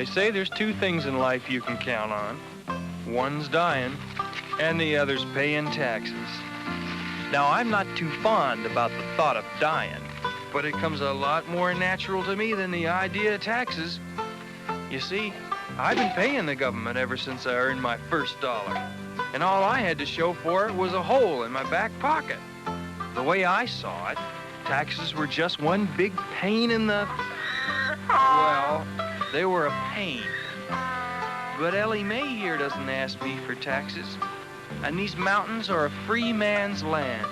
They say there's two things in life you can count on. One's dying, and the other's paying taxes. Now, I'm not too fond about the thought of dying, but it comes a lot more natural to me than the idea of taxes. You see, I've been paying the government ever since I earned my first dollar, and all I had to show for it was a hole in my back pocket. The way I saw it, taxes were just one big pain in the... Well, they were a pain. But Ellie Mae here doesn't ask me for taxes. And these mountains are a free man's land.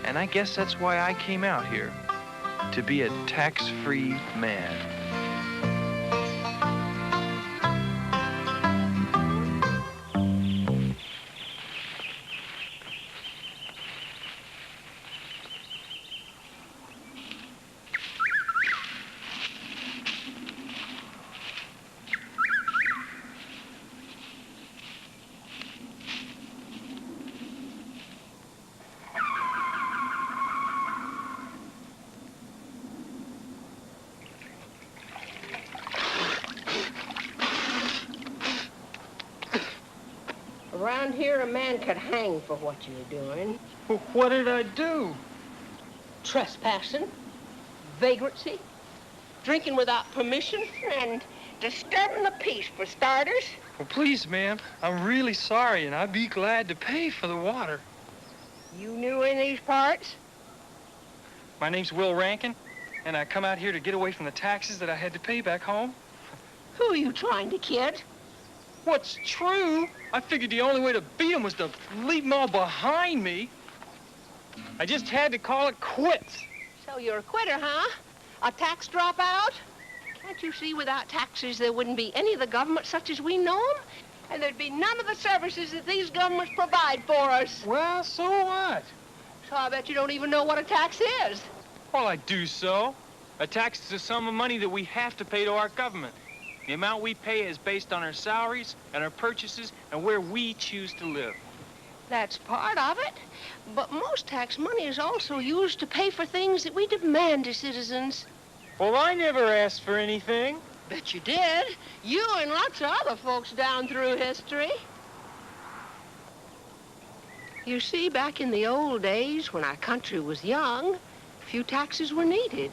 And I guess that's why I came out here, to be a tax-free man. Around here, a man could hang for what you're doing. Well, what did I do? Trespassing, vagrancy, drinking without permission, and disturbing the peace, for starters. Well, please, ma'am, I'm really sorry, and I'd be glad to pay for the water. You new in these parts? My name's Will Rankin, and I come out here to get away from the taxes that I had to pay back home. Who are you trying to kid? What's true? I figured the only way to beat them was to leave them all behind me. I just had to call it quits. So you're a quitter, huh? A tax dropout? Can't you see without taxes there wouldn't be any of the government such as we know them? And there'd be none of the services that these governments provide for us. Well, so what? So I bet you don't even know what a tax is. Well, I do so. A tax is a sum of money that we have to pay to our government. The amount we pay is based on our salaries and our purchases and where we choose to live. That's part of it. But most tax money is also used to pay for things that we demand as citizens. Well, I never asked for anything. Bet you did. You and lots of other folks down through history. You see, back in the old days, when our country was young, few taxes were needed.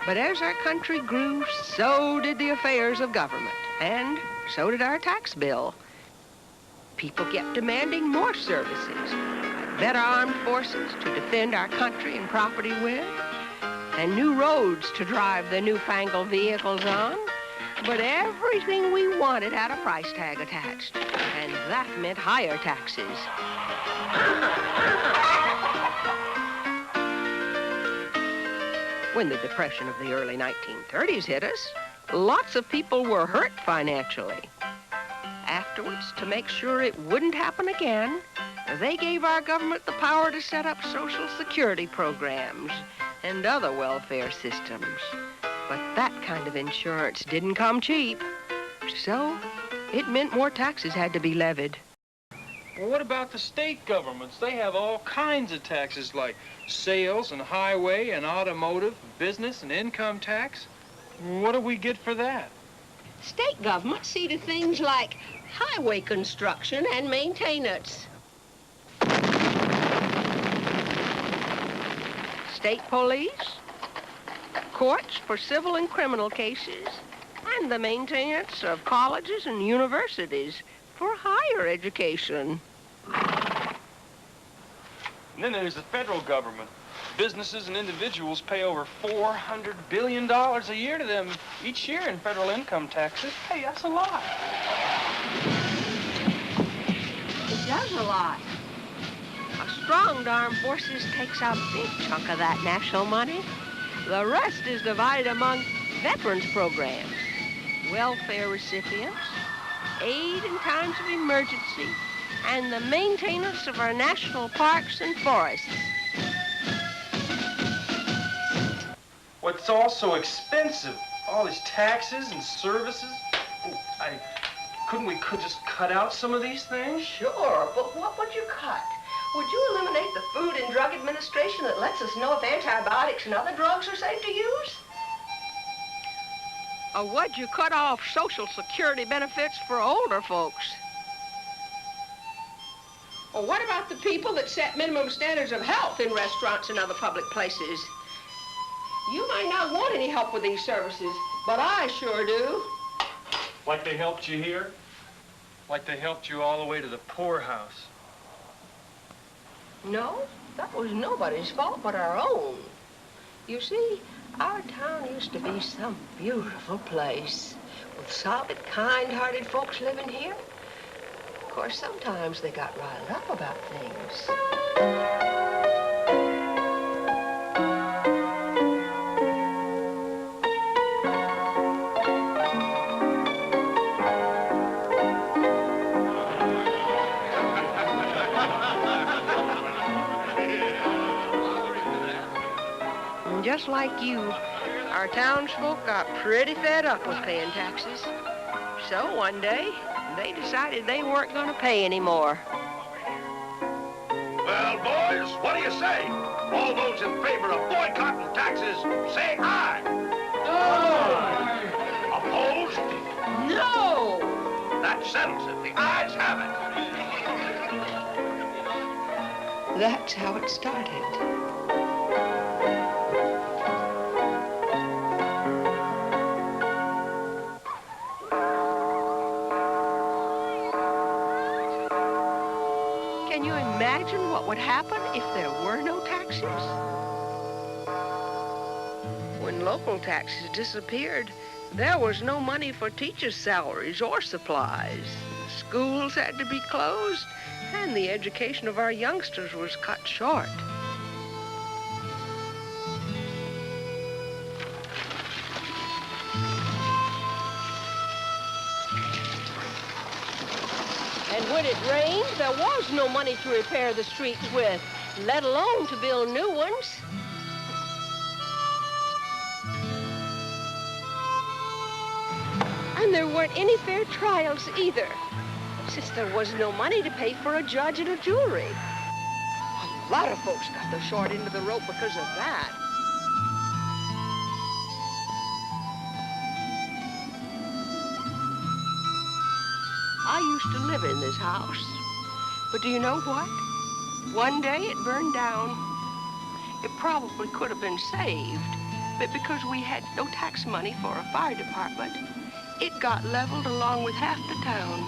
But as our country grew, so did the affairs of government, and so did our tax bill. People kept demanding more services, like better armed forces to defend our country and property with, and new roads to drive the newfangled vehicles on. But everything we wanted had a price tag attached, and that meant higher taxes. When the Depression of the early 1930s hit us, lots of people were hurt financially. Afterwards, to make sure it wouldn't happen again, they gave our government the power to set up Social Security programs and other welfare systems. But that kind of insurance didn't come cheap. So, it meant more taxes had to be levied. Well, what about the state governments? They have all kinds of taxes like sales and highway and automotive, business and income tax. What do we get for that? State governments see to things like highway construction and maintenance. State police, courts for civil and criminal cases, and the maintenance of colleges and universities for higher education. And then there's the federal government. Businesses and individuals pay over $400 billion a year to them each year in federal income taxes. Hey, that's a lot. It does a lot. A strong armed forces takes a big chunk of that national money. The rest is divided among veterans programs, welfare recipients, aid in times of emergency, and the maintenance of our national parks and forests. What's all so expensive? All these taxes and services. Couldn't we just cut out some of these things? Sure, but what would you cut? Would you eliminate the Food and Drug Administration that lets us know if antibiotics and other drugs are safe to use? Or would you cut off Social Security benefits for older folks? Or what about the people that set minimum standards of health in restaurants and other public places? You might not want any help with these services, but I sure do. Like they helped you here? Like they helped you all the way to the poorhouse? No, that was nobody's fault but our own. You see, our town used to be some beautiful place with solid, kind-hearted folks living here. Of course, sometimes they got riled up about things. And just like you, our townsfolk got pretty fed up with paying taxes. So one day, they decided they weren't going to pay anymore. Well, boys, what do you say? All those in favor of boycotting taxes, say aye. Aye. Opposed? No! That settles it. The ayes have it. That's how it started. Can you imagine what would happen if there were no taxes? When local taxes disappeared, there was no money for teachers' salaries or supplies. Schools had to be closed, and the education of our youngsters was cut short. And when it rained, there was no money to repair the streets with, let alone to build new ones. And there weren't any fair trials either, since there was no money to pay for a judge and a jury. A lot of folks got the short end of the rope because of that. I used to live in this house, but do you know what? One day it burned down. It probably could have been saved, but because we had no tax money for a fire department, it got leveled along with half the town.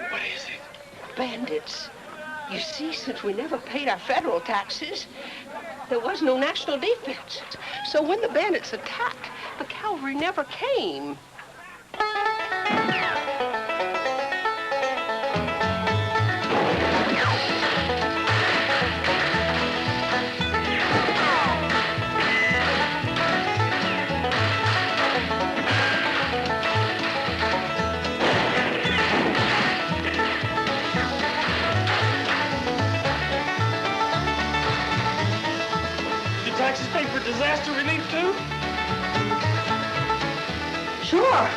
What is it? Bandits. You see, since we never paid our federal taxes, there was no national defense. So when the bandits attacked, the cavalry never came. Taxes pay for disaster relief, too? Sure.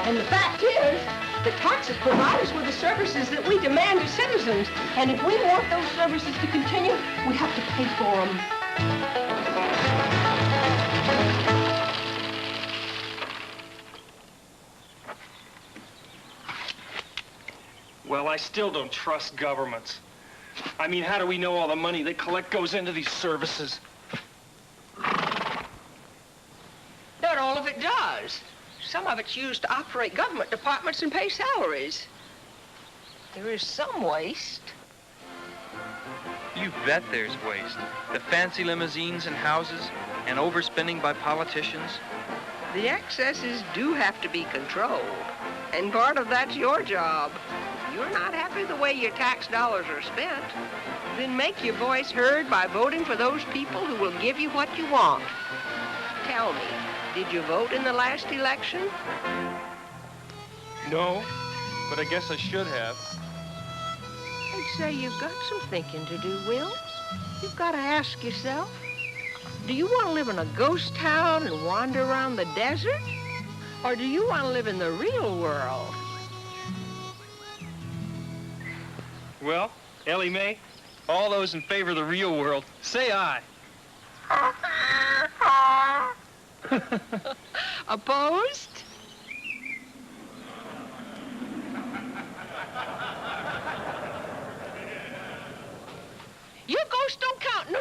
And the fact is, the taxes provide us with the services that we demand as citizens. And if we want those services to continue, we have to pay for them. Well, I still don't trust governments. I mean, how do we know all the money they collect goes into these services? Not all of it does. Some of it's used to operate government departments and pay salaries. There is some waste. You bet there's waste. The fancy limousines and houses, and overspending by politicians. The excesses do have to be controlled. And part of that's your job. If you're not happy the way your tax dollars are spent, then make your voice heard by voting for those people who will give you what you want. Tell me, did you vote in the last election? No, but I guess I should have. I'd say you've got some thinking to do, Will. You've got to ask yourself, Do you want to live in a ghost town and wander around the desert? Or do you want to live in the real world? Well, Ellie Mae, all those in favor of the real world, say aye. Opposed? Your ghost don't count no